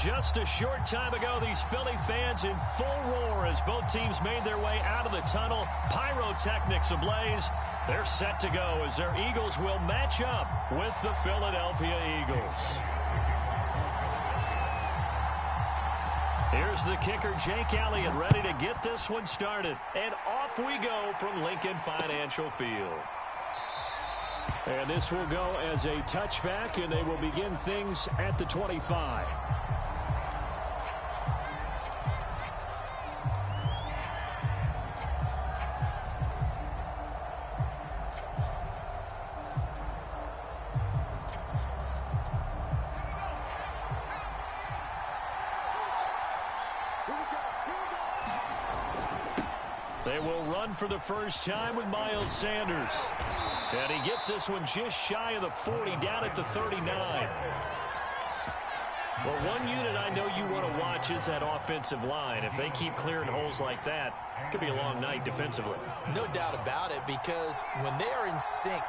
Just a short time ago, these Philly fans in full roar as both teams made their way out of the tunnel. Pyrotechnics ablaze. They're set to go as their Eagles will match up with the Philadelphia Eagles. Here's the kicker, Jake Elliott, ready to get this one started. And off we go from Lincoln Financial Field. And this will go as a touchback, and they will begin things at the 25. They will run for the first time with Miles Sanders. And he gets this one just shy of the 40, down at the 39. Well, one unit I know you want to watch is that offensive line. If they keep clearing holes like that, it could be a long night defensively. No doubt about it, because when they are in sync,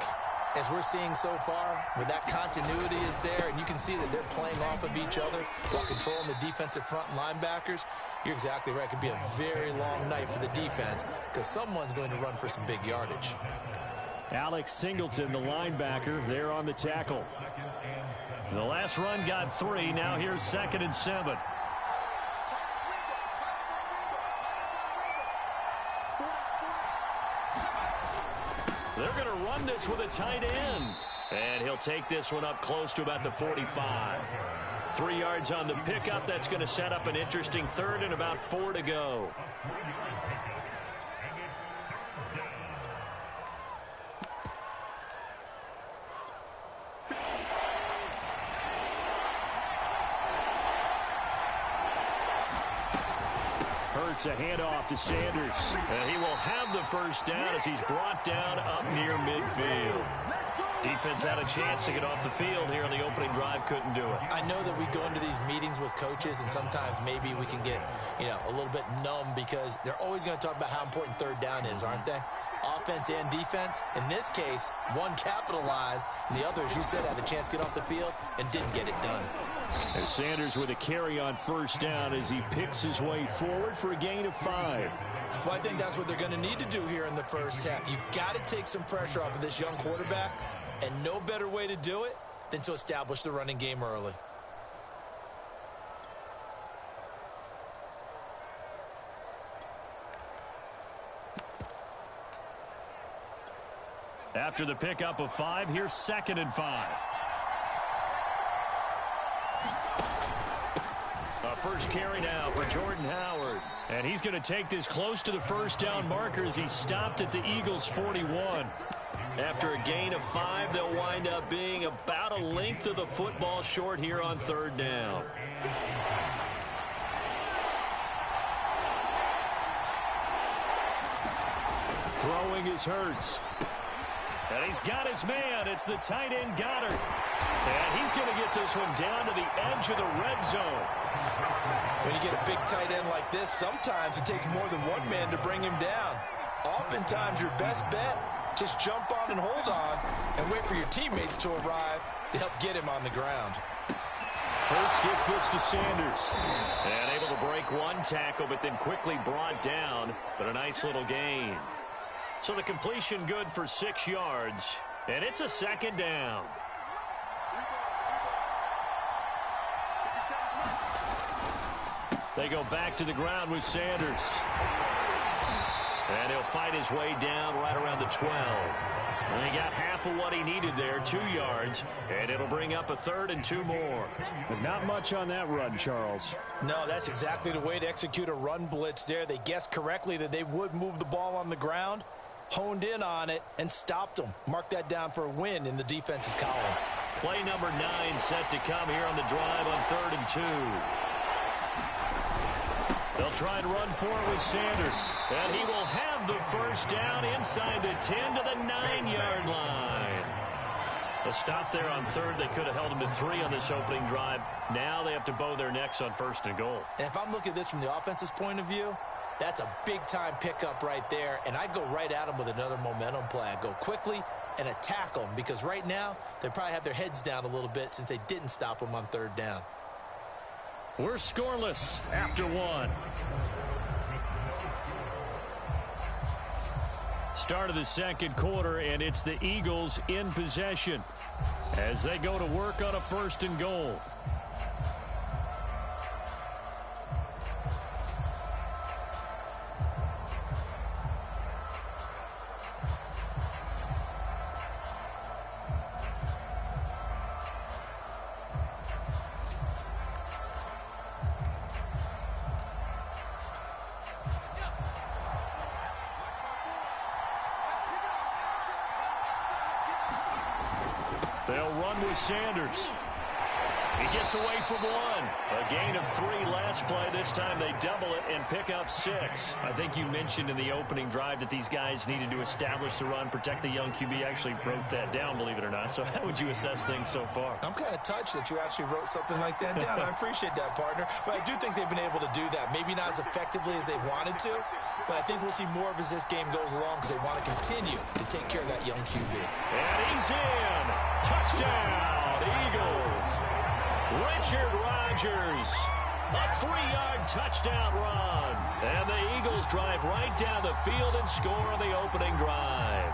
as we're seeing so far, where that continuity is there, and you can see that they're playing off of each other while controlling the defensive front linebackers, you're exactly right. It could be a very long night for the defense because someone's going to run for some big yardage. Alex Singleton, the linebacker, there on the tackle. The last run got 3. Now here's 2nd and 7. They're going to run this with a tight end. And he'll take this one up close to about the 45. 3 yards on the pickup. That's going to set up an interesting 3rd and about 4 to go. Hurts a handoff to Sanders. And he will have the first down as he's brought down up near midfield. Defense had a chance to get off the field here on the opening drive, couldn't do it. I know that we go into these meetings with coaches, and sometimes maybe we can get, a little bit numb because they're always going to talk about how important 3rd down is, aren't they? Offense and defense. In this case, one capitalized, and the other, as you said, had a chance to get off the field and didn't get it done. As Sanders with a carry on 1st down as he picks his way forward for a gain of 5. Well, I think that's what they're going to need to do here in the first half. You've got to take some pressure off of this young quarterback, and no better way to do it than to establish the running game early. After the pickup of 5, here's 2nd and 5. A first carry now for Jordan Howard. And he's going to take this close to the first down marker as he stopped at the Eagles' 41. After a gain of 5, they'll wind up being about a length of the football short here on 3rd down. Throwing is Hurts. And he's got his man. It's the tight end Goddard. And he's going to get this one down to the edge of the red zone. When you get a big tight end like this, sometimes it takes more than one man to bring him down. Oftentimes, your best bet, just jump on and hold on and wait for your teammates to arrive to help get him on the ground. Hurts gets this to Sanders. And able to break one tackle, but then quickly brought down. But a nice little gain. So the completion good for 6 yards. And it's a 2nd down. They go back to the ground with Sanders. And he'll fight his way down right around the 12. And he got half of what he needed there, 2 yards. And it'll bring up a 3rd and 2 more. But not much on that run, Charles. No, that's exactly the way to execute a run blitz there. They guessed correctly that they would move the ball on the ground, honed in on it, and stopped them. Mark that down for a win in the defense's column. Play number 9 set to come here on the drive on 3rd and 2. They'll try and run for it with Sanders. And he will have the first down inside the 10 to the 9-yard line. A stop there on 3rd. They could have held him to 3 on this opening drive. Now they have to bow their necks on 1st and goal. And if I'm looking at this from the offense's point of view, that's a big-time pickup right there. And I'd go right at him with another momentum play. I'd go quickly and attack them because right now they probably have their heads down a little bit since they didn't stop them on 3rd down. We're scoreless after one. Start of the second quarter, and it's the Eagles in possession as they go to work on a 1st and goal. They'll run with Sanders. He gets away from one. A gain of 3 last play. This time they double it and pick up 6. I think you mentioned in the opening drive that these guys needed to establish the run, protect the young QB. Actually wrote that down, believe it or not. So how would you assess things so far? I'm kind of touched that you actually wrote something like that down. I appreciate that, partner. But I do think they've been able to do that. Maybe not as effectively as they've wanted to, but I think we'll see more of as this game goes along because they want to continue to take care of that young QB. And he's in. Touchdown, Eagles. Richard Rodgers, a 3-yard touchdown run. And the Eagles drive right down the field and score on the opening drive.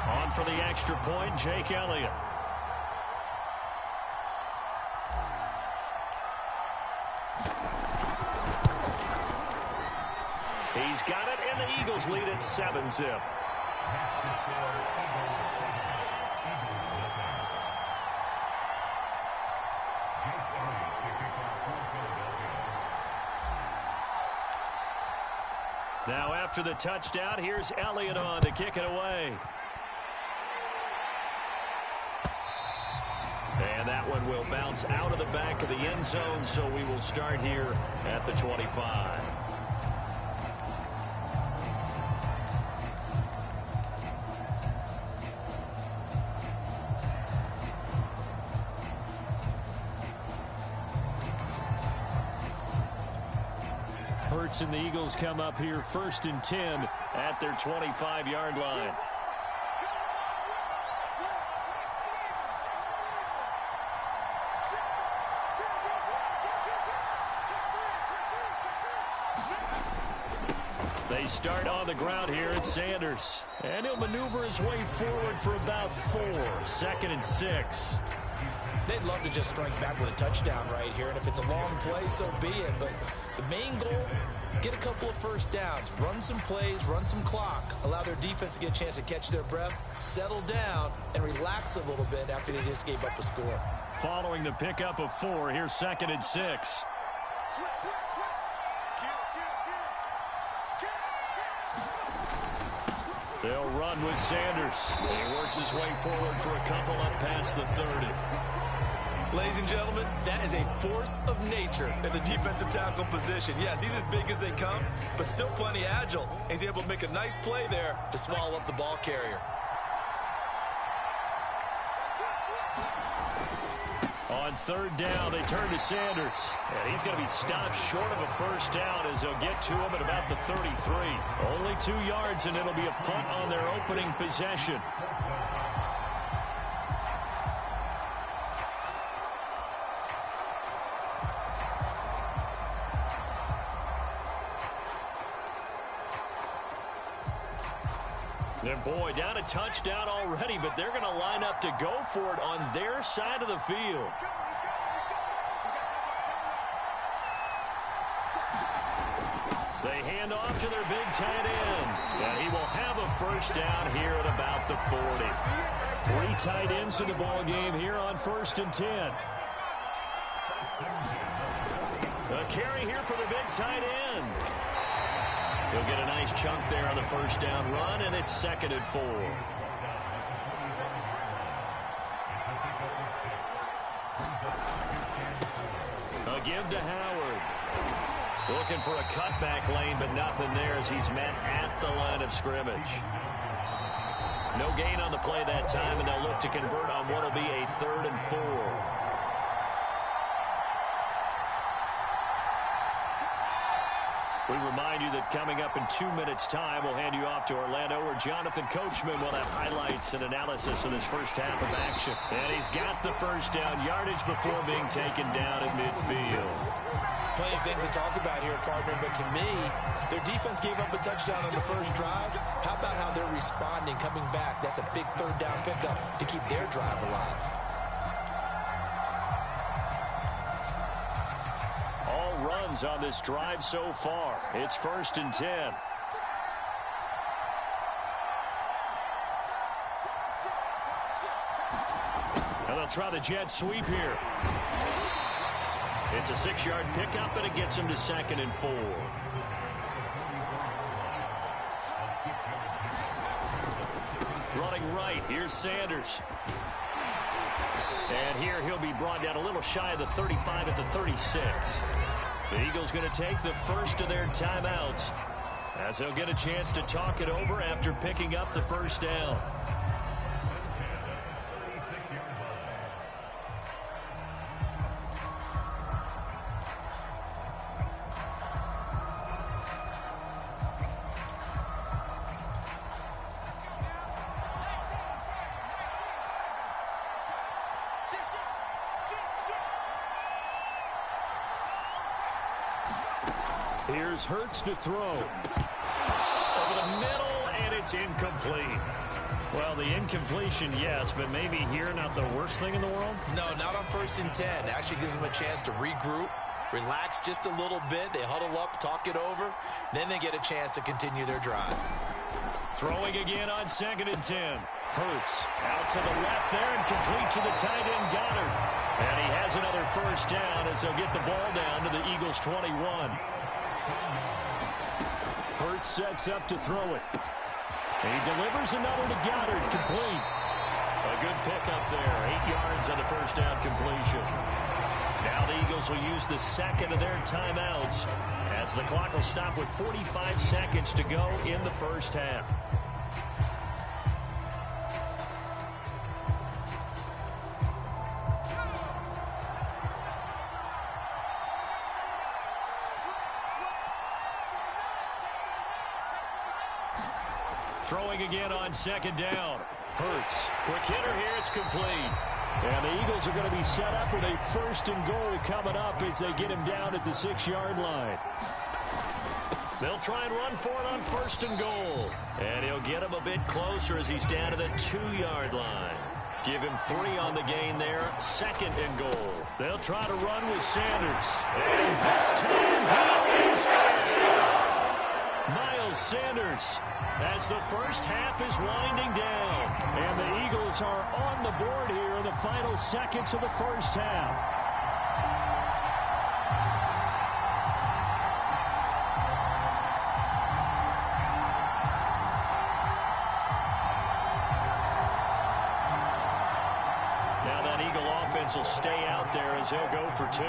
On for the extra point, Jake Elliott. He's got it, and the Eagles lead at 7-zip. Now after the touchdown, here's Elliott on to kick it away. And that one will bounce out of the back of the end zone, so we will start here at the 25. Hurts and the Eagles come up here 1st and 10 at their 25-yard line. They start on the ground here at Sanders. And he'll maneuver his way forward for about 4. 2nd and 6. They'd love to just strike back with a touchdown right here, and if it's a long play, so be it. But the main goal, get a couple of first downs, run some plays, run some clock, allow their defense to get a chance to catch their breath, settle down, and relax a little bit after they just gave up a score. Following the pickup of 4, here's 2nd and 6. They'll run with Sanders. He works his way forward for a couple up past the 30. Ladies and gentlemen, that is a force of nature at the defensive tackle position. Yes, he's as big as they come, but still plenty agile. He's able to make a nice play there to swallow up the ball carrier. On 3rd down, they turn to Sanders. And he's going to be stopped short of a first down as they'll get to him at about the 33. Only 2 yards, and it'll be a punt on their opening possession. And boy, down a touchdown already, but they're going to line up to go for it on their side of the field. They hand off to their big tight end. And he will have a first down here at about the 40. 3 tight ends in the ball game here on 1st and 10. A carry here for the big tight end. He'll get a nice chunk there on the first down run, and it's 2nd and 4. A give to Howard. Looking for a cutback lane, but nothing there as he's met at the line of scrimmage. No gain on the play that time, and they'll look to convert on what will be a 3rd and 4. We remind you that coming up in 2 minutes' time, we'll hand you off to Orlando, where Jonathan Coachman will have highlights and analysis of this first half of action. And he's got the first down yardage before being taken down at midfield. Plenty of things to talk about here, partner, but to me, their defense gave up a touchdown on the first drive. How about how they're responding, coming back? That's a big third down pickup to keep their drive alive. Runs on this drive so far. It's 1st and 10. And they'll try the jet sweep here. It's a 6-yard pickup, and it gets him to 2nd and 4. Running right, here's Sanders. And here he'll be brought down a little shy of the 35 at the 36. The Eagles going to take the first of their timeouts as they'll get a chance to talk it over after picking up the first down. Here's Hurts to throw. Over the middle, and it's incomplete. Well, the incompletion, yes, but maybe here not the worst thing in the world? No, not on 1st and 10. Actually gives them a chance to regroup, relax just a little bit. They huddle up, talk it over. Then they get a chance to continue their drive. Throwing again on 2nd and 10. Hurts out to the left there and complete to the tight end, Goddard. And he has another first down as they'll get the ball down to the Eagles' 21. Hurts sets up to throw it. And he delivers another to Goddard, complete. A good pickup there, 8 yards on the first down completion. Now the Eagles will use the second of their timeouts as the clock will stop with 45 seconds to go in the first half. Throwing again on 2nd down. Hurts. Quick hitter here. It's complete. And the Eagles are going to be set up with a 1st and goal coming up as they get him down at the 6-yard line. They'll try and run for it on 1st and goal. And he'll get him a bit closer as he's down to the 2-yard line. Give him 3 on the gain there. 2nd and goal. They'll try to run with Sanders. And this time he is in. Miles Sanders, as the first half is winding down. And the Eagles are on the board here in the final seconds of the first half. Now that Eagle offense will stay out there as he'll go for 2.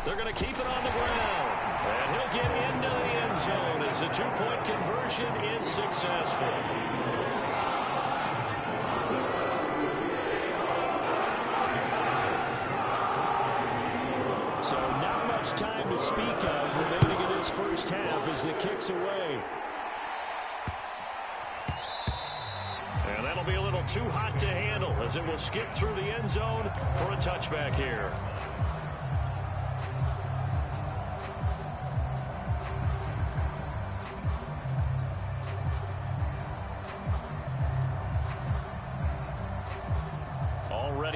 They're going to keep it on the ground. And he'll get into the end zone as the 2-point conversion is successful. So not much time to speak of remaining in this first half as the kick's away. And that'll be a little too hot to handle as it will skip through the end zone for a touchback here.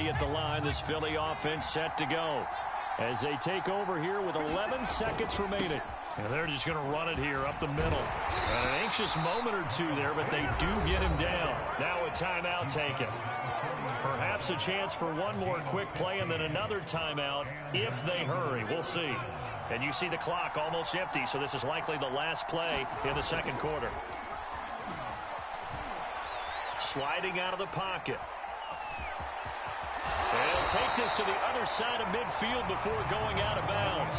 At the line, this Philly offense set to go as they take over here with 11 seconds remaining. And they're just going to run it here up the middle. And an anxious moment or two there, but they do get him down. Now a timeout taken. Perhaps a chance for one more quick play and then another timeout if they hurry. We'll see. And you see the clock almost empty, so this is likely the last play in the second quarter. Sliding out of the pocket. They'll take this to the other side of midfield before going out of bounds.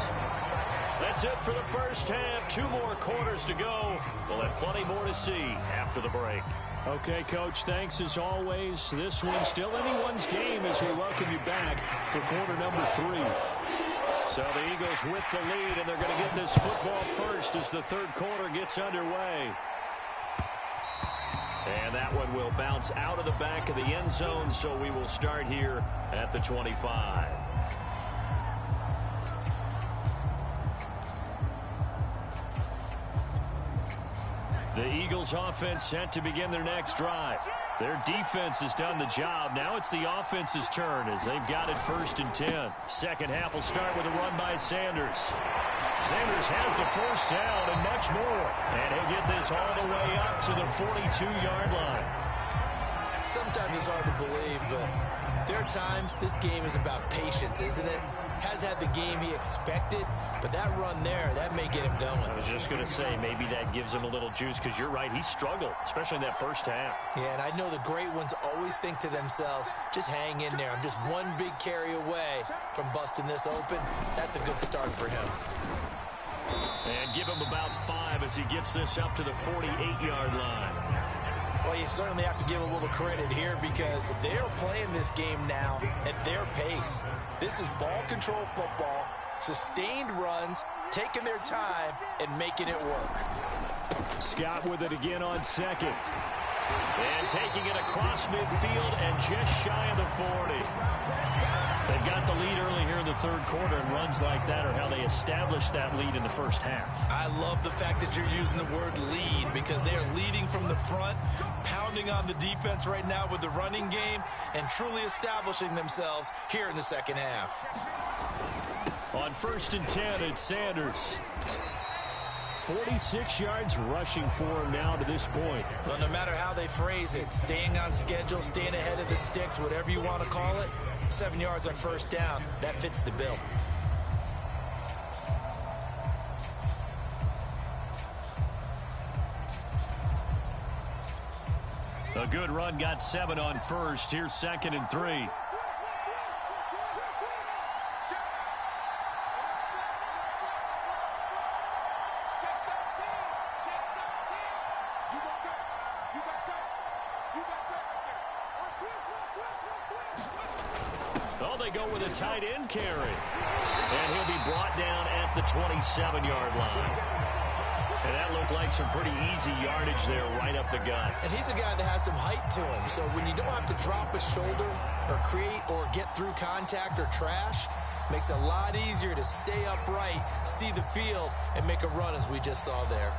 That's it for the first half. 2 more quarters to go. We'll have plenty more to see after the break. Okay, Coach, thanks as always. This one's still anyone's game as we welcome you back for quarter number 3. So the Eagles with the lead, and they're going to get this football first as the third quarter gets underway. And that one will bounce out of the back of the end zone, so we will start here at the 25. The Eagles offense set to begin their next drive. Their defense has done the job. Now it's the offense's turn as they've got it 1st and 10. Second half will start with a run by Sanders. Sanders has the first down and much more. And he'll get this all the way up to the 42-yard line. Sometimes it's hard to believe, but there are times this game is about patience, isn't it? Has had the game he expected, but that run there, that may get him going. I was just going to say, maybe that gives him a little juice because you're right, he struggled, especially in that first half. Yeah, and I know the great ones always think to themselves, just hang in there. I'm just one big carry away from busting this open. That's a good start for him. And give him about 5 as he gets this up to the 48-yard line. Well, you certainly have to give a little credit here because they're playing this game now at their pace. This is ball control football, sustained runs, taking their time, and making it work. Scott with it again on second. And taking it across midfield and just shy of the 40. They've got the lead early here in the third quarter, and runs like that are how they established that lead in the first half. I love the fact that you're using the word lead because they are leading from the front, pounding on the defense right now with the running game, and truly establishing themselves here in the second half. On 1st and 10, it's Sanders. 46 yards rushing for him now to this point. Well, no matter how they phrase it, staying on schedule, staying ahead of the sticks, whatever you want to call it, 7 yards on first down, that fits the bill. A good run got 7 on first. Here's 2nd and 3. Oh, they go with a tight end carry. And he'll be brought down at the 27-yard line. And that looked like some pretty easy yardage there right up the gut. And he's a guy that has some height to him. So when you don't have to drop a shoulder or create or get through contact or trash, makes it a lot easier to stay upright, see the field, and make a run as we just saw there.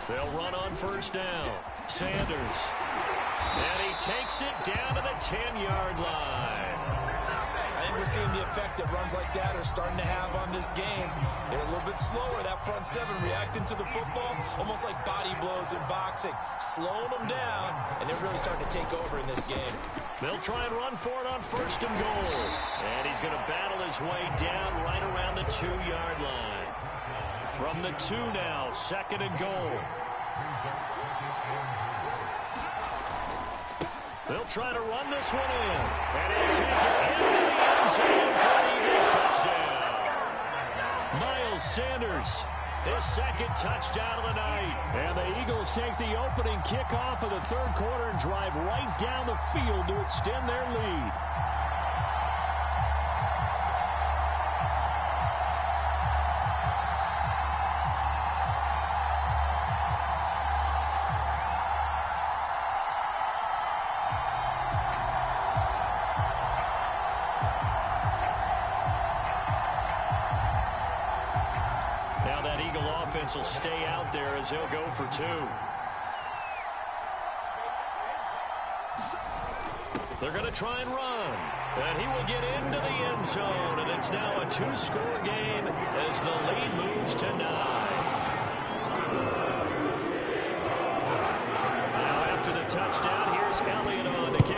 They'll run on first down. Sanders. And he takes it down to the 10-yard line. I think we're seeing the effect that runs like that are starting to have on this game. They're a little bit slower, that front seven reacting to the football, almost like body blows in boxing, slowing them down, and they're really starting to take over in this game. They'll try and run for it on 1st and goal. And he's going to battle his way down right around the 2-yard line. From the 2 now, 2nd and goal. They'll try to run this one in. And he'll take it into the end zone for the Eagles touchdown. Miles Sanders, his 2nd touchdown of the night. And the Eagles take the opening kickoff of the third quarter and drive right down the field to extend their lead. Will stay out there as he'll go for 2. They're going to try and run. And he will get into the end zone. And it's now a 2-score game as the lead moves to 9. Now after the touchdown, here's Elliott on to kick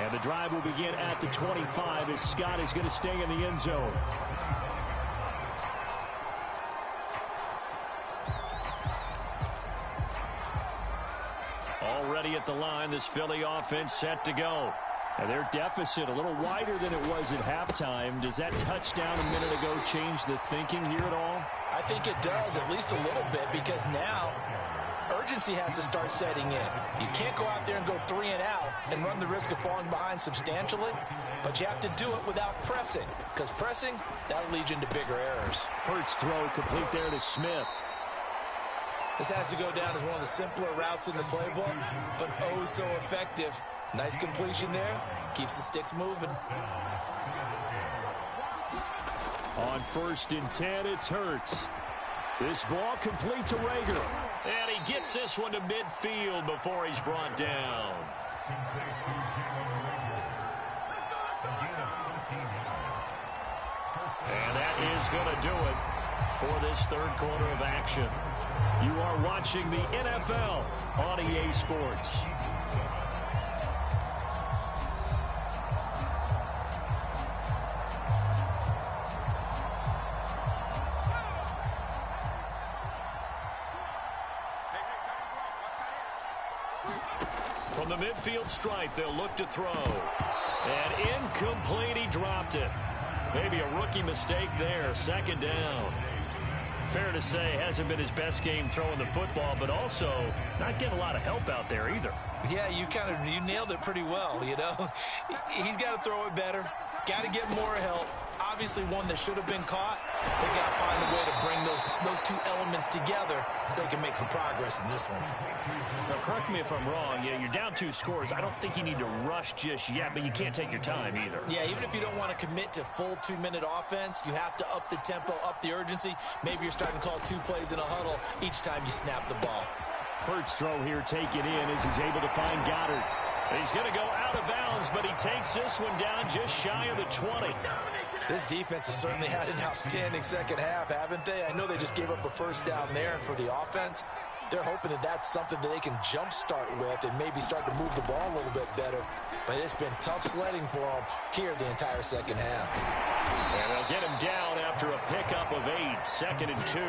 And the drive will begin at the 25 as Scott is going to stay in the end zone. Already at the line, this Philly offense set to go. And their deficit a little wider than it was at halftime. Does that touchdown a minute ago change the thinking here at all? I think it does, at least a little bit, because now urgency has to start setting in. You can't go out there and go 3 and out and run the risk of falling behind substantially, but you have to do it without pressing, because pressing, that'll lead you into bigger errors. Hurts throw complete there to Smith. This has to go down as one of the simpler routes in the playbook, but oh so effective. Nice completion there. Keeps the sticks moving. On 1st and 10, it's Hurts. This ball complete to Rager. And he gets this one to midfield before he's brought down. And that is going to do it for this third quarter of action. You are watching the NFL on EA Sports. From the midfield stripe, they'll look to throw. And incomplete, he dropped it. Maybe a rookie mistake there, 2nd down. Fair to say, hasn't been his best game throwing the football, but also not getting a lot of help out there either. Yeah, you nailed it pretty well, you know. He's got to throw it better. Got to get more help. Obviously one that should have been caught. They got to find a way to bring those two elements together so they can make some progress in this one. Now, correct me if I'm wrong. Yeah, you're down 2 scores. I don't think you need to rush just yet, but you can't take your time either. Yeah, even if you don't want to commit to full 2-minute offense, you have to up the tempo, up the urgency. Maybe you're starting to call 2 plays in a huddle each time you snap the ball. Hurts throw here taken in as he's able to find Goddard. He's going to go out of bounds, but he takes this one down just shy of the 20. This defense has certainly had an outstanding second half, haven't they? I know they just gave up a 1st down there, and for the offense, they're hoping that that's something that they can jumpstart with and maybe start to move the ball a little bit better. But it's been tough sledding for them here the entire second half. And they'll get him down after a pickup of 8, 2nd and 2.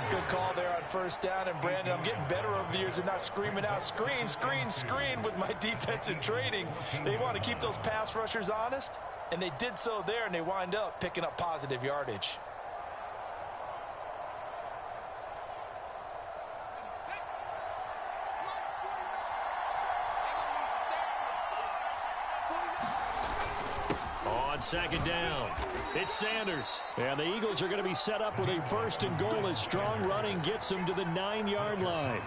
Good call there on 1st down. And, Brandon, I'm getting better over the years and not screaming out, screen, screen, screen with my defensive training. They want to keep those pass rushers honest, and they did so there, and they wind up picking up positive yardage. On 2nd down, it's Sanders. And the Eagles are going to be set up with a 1st and goal as strong running gets them to the 9-yard line.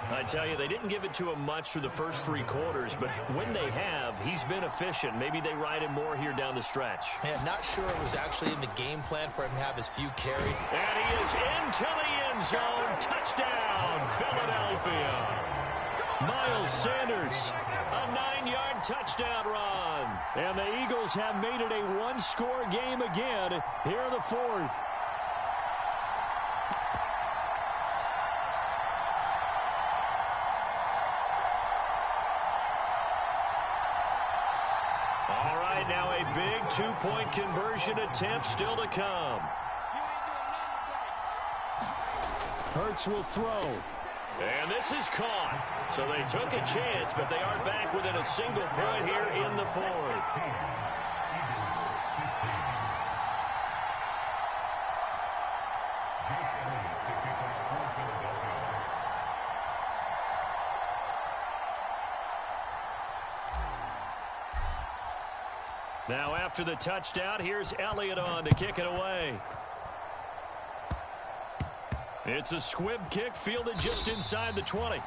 I tell you, they didn't give it to him much through the first 3 quarters, but when they have, he's been efficient. Maybe they ride him more here down the stretch. Man, not sure it was actually in the game plan for him to have his few carry. And he is into the end zone. Touchdown, Philadelphia. Miles Sanders, a 9-yard touchdown run. And the Eagles have made it a 1-score game again here in the 4th. All right, now a big 2-point conversion attempt still to come. Hurts will throw. And this is caught. So they took a chance, but they are back within a single point here in the 4th. Now after the touchdown, here's Elliott on to kick it away. It's a squib kick fielded just inside the 20.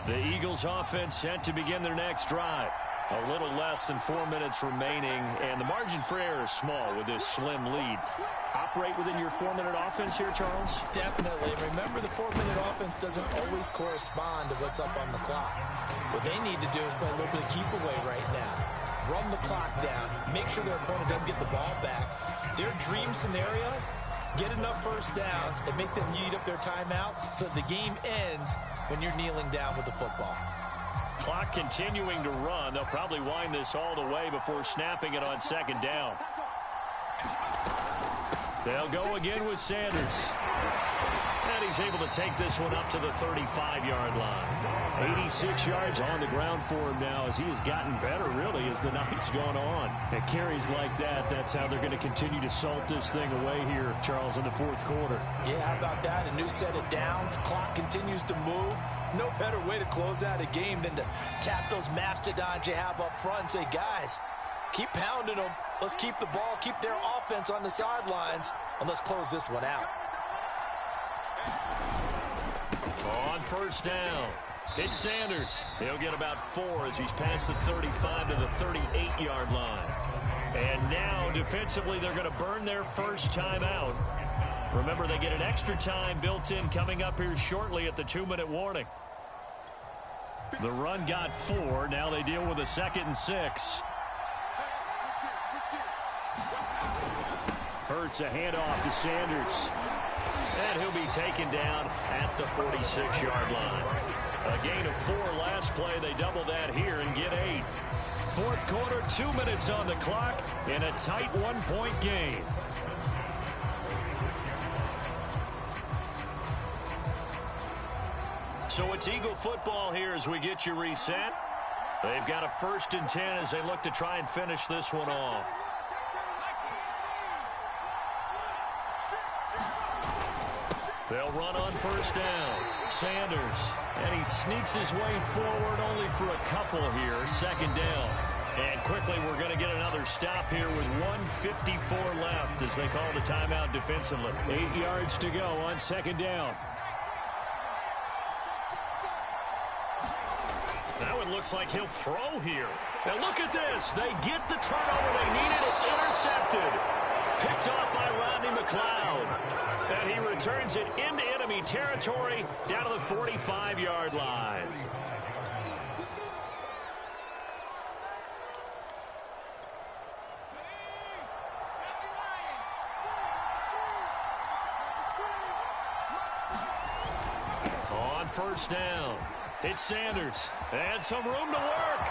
The Eagles offense set to begin their next drive. A little less than 4 minutes remaining, and the margin for error is small with this slim lead. Operate within your 4-minute offense here, Charles? Definitely. Remember, the 4-minute offense doesn't always correspond to what's up on the clock. What they need to do is play a little bit of keep away right now. Run the clock down. Make sure their opponent doesn't get the ball back. Their dream scenario, get enough first downs and make them eat up their timeouts so the game ends when you're kneeling down with the football. Clock continuing to run. They'll probably wind this all the way before snapping it on second down. They'll go again with Sanders. And he's able to take this one up to the 35-yard line. 86 yards on the ground for him now as he has gotten better, really, as the night's gone on. And carries like that, that's how they're going to continue to salt this thing away here, Charles, in the fourth quarter. Yeah, how about that? A new set of downs. Clock continues to move. No better way to close out a game than to tap those mastodons you have up front and say, guys, keep pounding them. Let's keep the ball, keep their offense on the sidelines, and let's close this one out. On first down, it's Sanders. He'll get about 4 as he's past the 35 to the 38-yard line. And now, defensively, they're going to burn their first time out. Remember, they get an extra time built in coming up here shortly at the 2-minute warning. The run got 4. Now they deal with a 2nd and 6. Hurts a handoff to Sanders. And he'll be taken down at the 46-yard line. A gain of 4 last play. They double that here and get 8. Fourth quarter, 2 minutes on the clock in a tight 1-point game. So it's Eagle football here as we get you reset. They've got a 1st and 10 as they look to try and finish this one off. They'll run on first down. Sanders. And he sneaks his way forward only for a couple here. 2nd down. And quickly we're going to get another stop here with 1:54 left as they call the timeout defensively. 8 yards to go on 2nd down. Now it looks like he'll throw here. Now look at this. They get the turnover they needed. It's intercepted. Picked off by Rodney McLeod. And he returns it into enemy territory down to the 45-yard line. On first down, it's Sanders. And some room to work.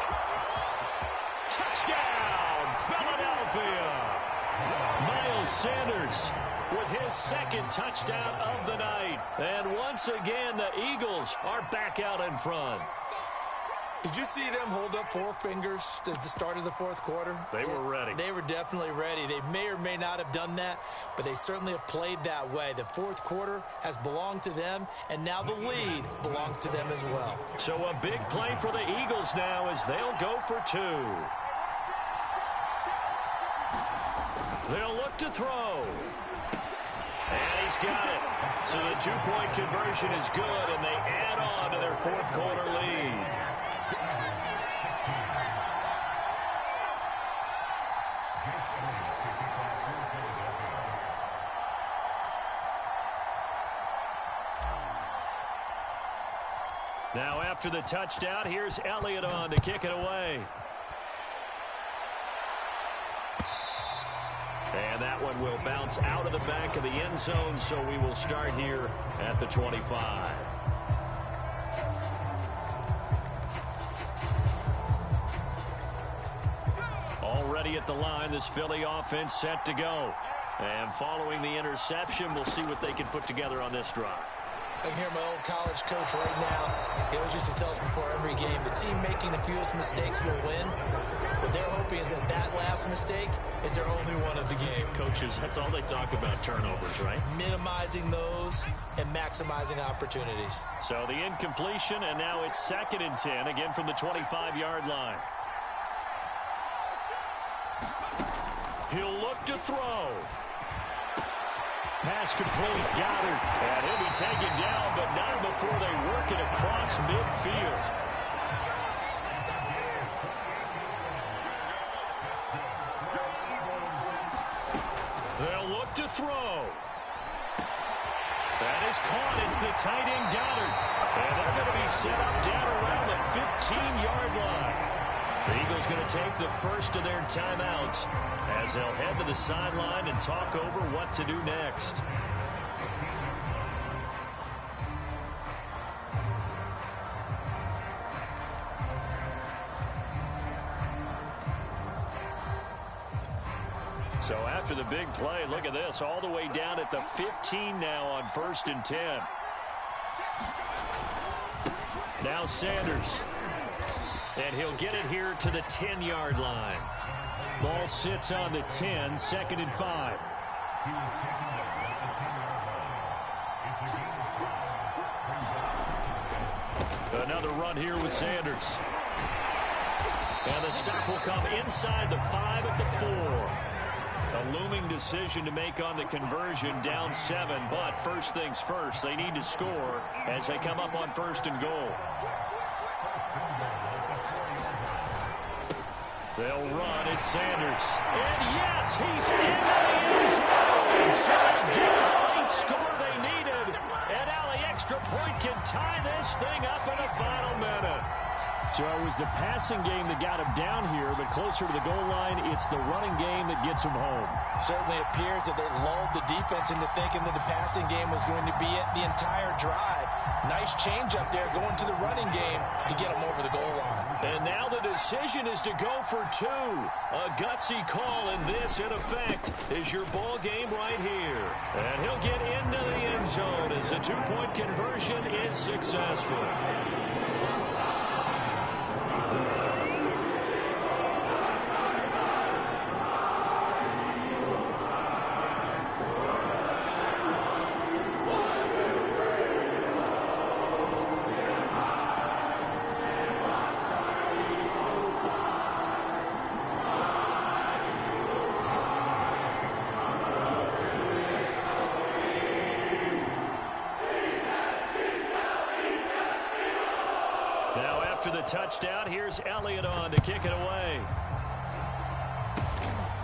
Touchdown, Philadelphia. Miles Sanders with his 2nd touchdown of the night. And once again, the Eagles are back out in front. Did you see them hold up 4 fingers at the start of the fourth quarter? They were ready. They were definitely ready. They may or may not have done that, but they certainly have played that way. The fourth quarter has belonged to them, and now the lead belongs to them as well. So a big play for the Eagles now as they'll go for 2. They'll look to throw. And he's got it. So the 2-point conversion is good, and they add on to their fourth quarter lead. Now after the touchdown, here's Elliott on to kick it away. And that one will bounce out of the back of the end zone, so we will start here at the 25. Already at the line, this Philly offense set to go. And following the interception, we'll see what they can put together on this drive. I can hear my old college coach right now. He always used to tell us before every game, the team making the fewest mistakes will win. What they're hoping is that that last mistake is their only one of the game. Coaches, that's all they talk about, turnovers, right? Minimizing those and maximizing opportunities. So the incompletion, and now it's 2nd and 10, again from the 25-yard line. He'll look to throw. Pass complete, Goddard. And he'll be taken down, but not before they work it across midfield. to throw. That is caught. It's the tight end Goddard. And they're going to be set up down around the 15-yard line. The Eagles going to take the first of their timeouts as they'll head to the sideline and talk over what to do next. So after the big play, look at this, all the way down at the 15 now on 1st and 10. Now Sanders. And he'll get it here to the 10-yard line. Ball sits on the 10, 2nd and 5. Another run here with Sanders. And the stop will come inside the 5 at the 4. A looming decision to make on the conversion, down 7, but first things first, they need to score as they come up on 1st and goal. They'll run, it's Sanders. And yes, he's in the end zone. So they get the late score they needed. And Alley extra point can tie this thing up in the final minute. So it was the passing game that got him down here, but closer to the goal line, it's the running game that gets him home. Certainly appears that they lulled the defense into thinking that the passing game was going to be it the entire drive. Nice change up there going to the running game to get him over the goal line. And now the decision is to go for 2. A gutsy call, and this, in effect, is your ball game right here. And he'll get into the end zone as the 2-point conversion is successful. After the touchdown, here's Elliott on to kick it away.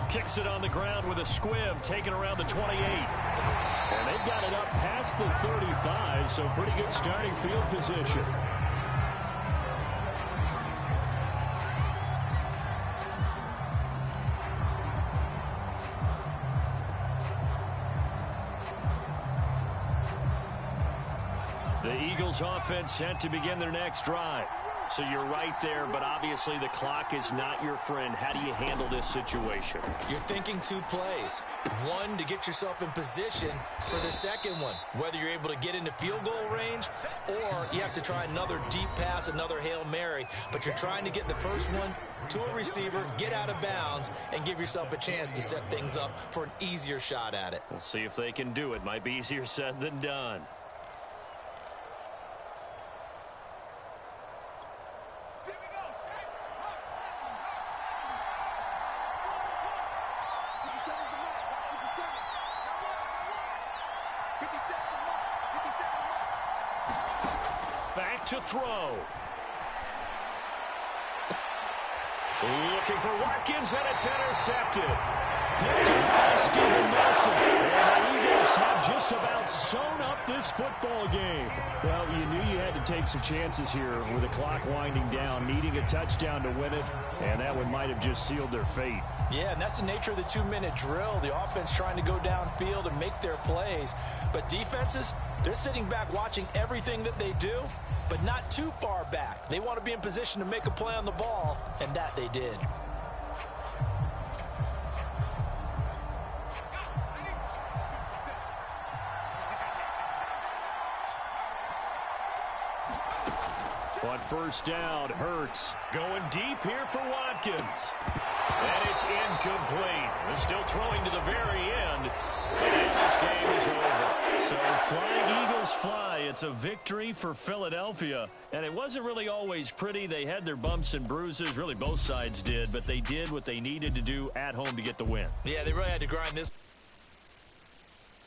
Kicks it on the ground with a squib, taken around the 28. And they've got it up past the 35, so pretty good starting field position. The Eagles offense set to begin their next drive. So you're right there, but obviously the clock is not your friend. How do you handle this situation? You're thinking 2 plays. One, to get yourself in position for the second one, whether you're able to get into field goal range or you have to try another deep pass, another Hail Mary. But you're trying to get the first one to a receiver, get out of bounds, and give yourself a chance to set things up for an easier shot at it. We'll see if they can do it. Might be easier said than done. Back to throw. Looking for Watkins, and it's intercepted. Picked up by Steven Nelson. And the Eagles have just about sewn up this football game. Well, you knew you had to take some chances here with the clock winding down, needing a touchdown to win it, and that one might have just sealed their fate. Yeah, and that's the nature of the 2-minute drill. The offense trying to go downfield and make their plays. But defenses, they're sitting back watching everything that they do, but not too far back. They want to be in position to make a play on the ball, and that they did. On first down, Hurts going deep here for Watkins. And it's incomplete. They're still throwing to the very end. And this game is over. So flying Eagles fly. It's a victory for Philadelphia. And it wasn't really always pretty. They had their bumps and bruises. Really, both sides did. But they did what they needed to do at home to get the win. Yeah, they really had to grind this.